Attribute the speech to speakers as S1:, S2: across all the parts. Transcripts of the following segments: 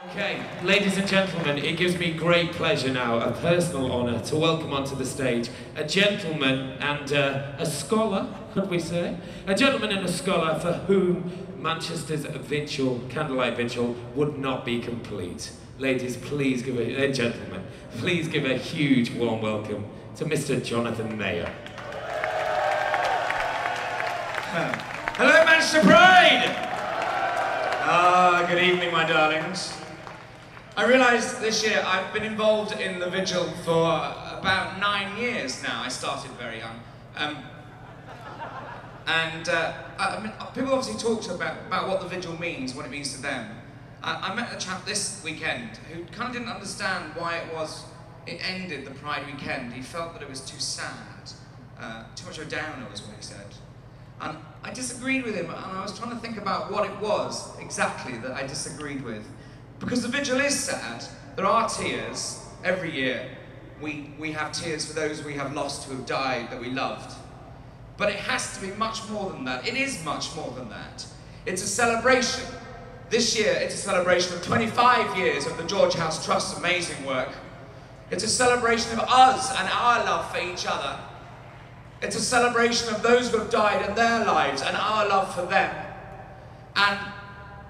S1: Okay, ladies and gentlemen, it gives me great pleasure now, a personal honour, to welcome onto the stage a gentleman and a scholar, could we say? A gentleman and a scholar for whom Manchester's Vigil, candlelight Vigil, would not be complete. Ladies, please give gentlemen, please give a huge warm welcome to Mr. Jonathan Mayer.
S2: Hello, Manchester Pride! Good evening, my darlings. I realised this year I've been involved in the Vigil for about 9 years now. I started very young. I mean, people obviously talked about what the Vigil means, what it means to them. I met a chap this weekend who kind of didn't understand why it ended the Pride weekend. He felt that it was too sad, too much of a downer was what he said. And I disagreed with him, and I was trying to think about what it was exactly that I disagreed with. Because the Vigil is sad. There are tears. Every year we have tears for those we have lost who have died that we loved. But it has to be much more than that. It is much more than that. It's a celebration. This year it's a celebration of 25 years of the George House Trust's amazing work. It's a celebration of us and our love for each other. It's a celebration of those who have died in their lives and our love for them. And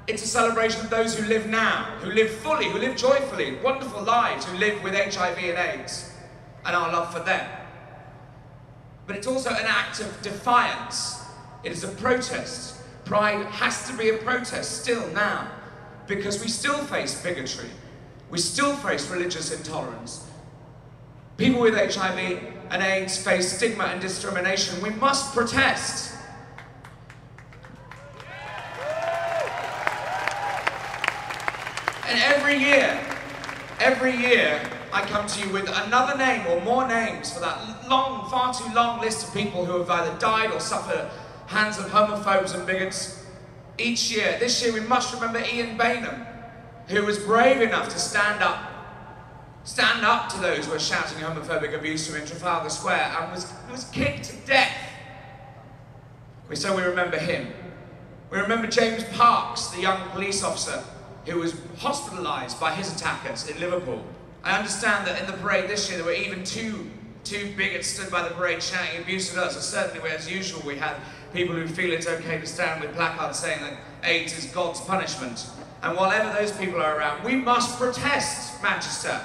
S2: it's a celebration of those who live now, who live fully, who live joyfully, wonderful lives, who live with HIV and AIDS, and our love for them. But it's also an act of defiance. It is a protest. Pride has to be a protest still now, because we still face bigotry. We still face religious intolerance. People with HIV and AIDS face stigma and discrimination. We must protest. And every year, I come to you with another name or more names for that long, far too long list of people who have either died or suffered at hands of homophobes and bigots. Each year, this year we must remember Ian Bainham, who was brave enough to stand up to those who were shouting homophobic abuse from in Trafalgar Square and was kicked to death. So we remember him. We remember James Parks, the young police officer who was hospitalised by his attackers in Liverpool. I understand that in the parade this year there were even two bigots stood by the parade shouting abuse at us, and certainly as usual we had people who feel it's okay to stand with placards saying that AIDS is God's punishment. And whatever those people are around, we must protest, Manchester.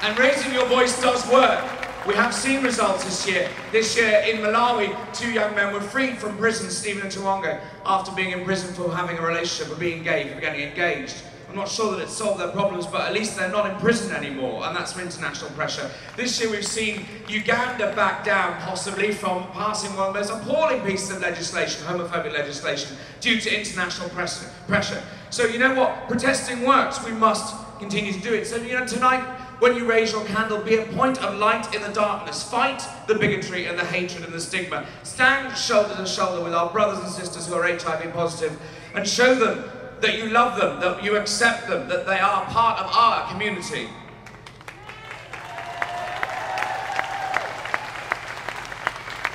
S2: And raising your voice does work. We have seen results this year. This year in Malawi, 2 young men were freed from prison, Stephen and Tuwonga, after being in prison for having a relationship, for being gay, for getting engaged. I'm not sure that it solved their problems, but at least they're not in prison anymore, and that's from international pressure. This year we've seen Uganda back down, possibly, from passing one of the most appalling pieces of legislation, homophobic legislation, due to international pressure. So you know what? Protesting works. We must continue to do it. So, you know, tonight, when you raise your candle, be a point of light in the darkness. Fight the bigotry and the hatred and the stigma. Stand shoulder to shoulder with our brothers and sisters who are HIV positive and show them that you love them, that you accept them, that they are part of our community.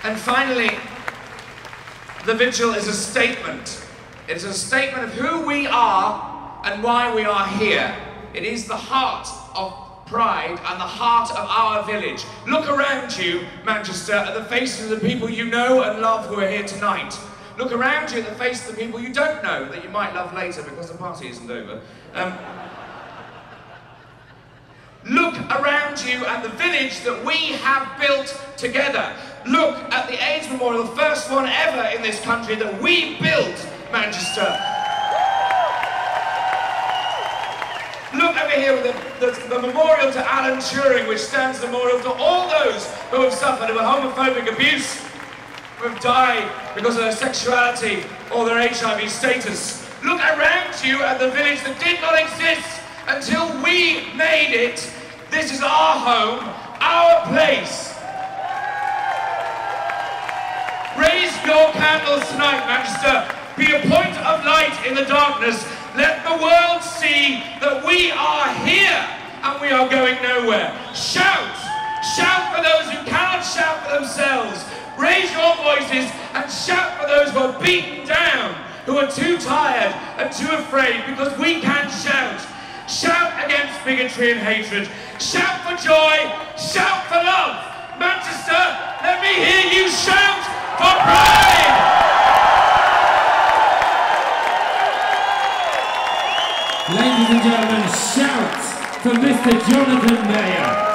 S2: And finally, the Vigil is a statement. It is a statement of who we are and why we are here. It is the heart of Pride and the heart of our village. Look around you, Manchester, at the faces of the people you know and love who are here tonight. Look around you at the faces of the people you don't know that you might love later because the party isn't over. Look around you at the village that we have built together. Look at the AIDS Memorial, the first one ever in this country that we built, Manchester. Look over here with the memorial to Alan Turing, which stands memorial to all those who have suffered of a homophobic abuse, who have died because of their sexuality or their HIV status. Look around you at the village that did not exist until we made it. This is our home, our place. Raise your candles tonight, Manchester. Be a point of light in the darkness. Let the world see that we are here and we are going nowhere. Shout! Shout for those who cannot shout for themselves. Raise your voices and shout for those who are beaten down.
S1: who are too tired and too afraid, because we can shout. Shout against bigotry and hatred. Shout for joy. Shout for love. Manchester, let me hear you shout for pride!
S3: Ladies and gentlemen, shout for Mr. Jonathan Mayer.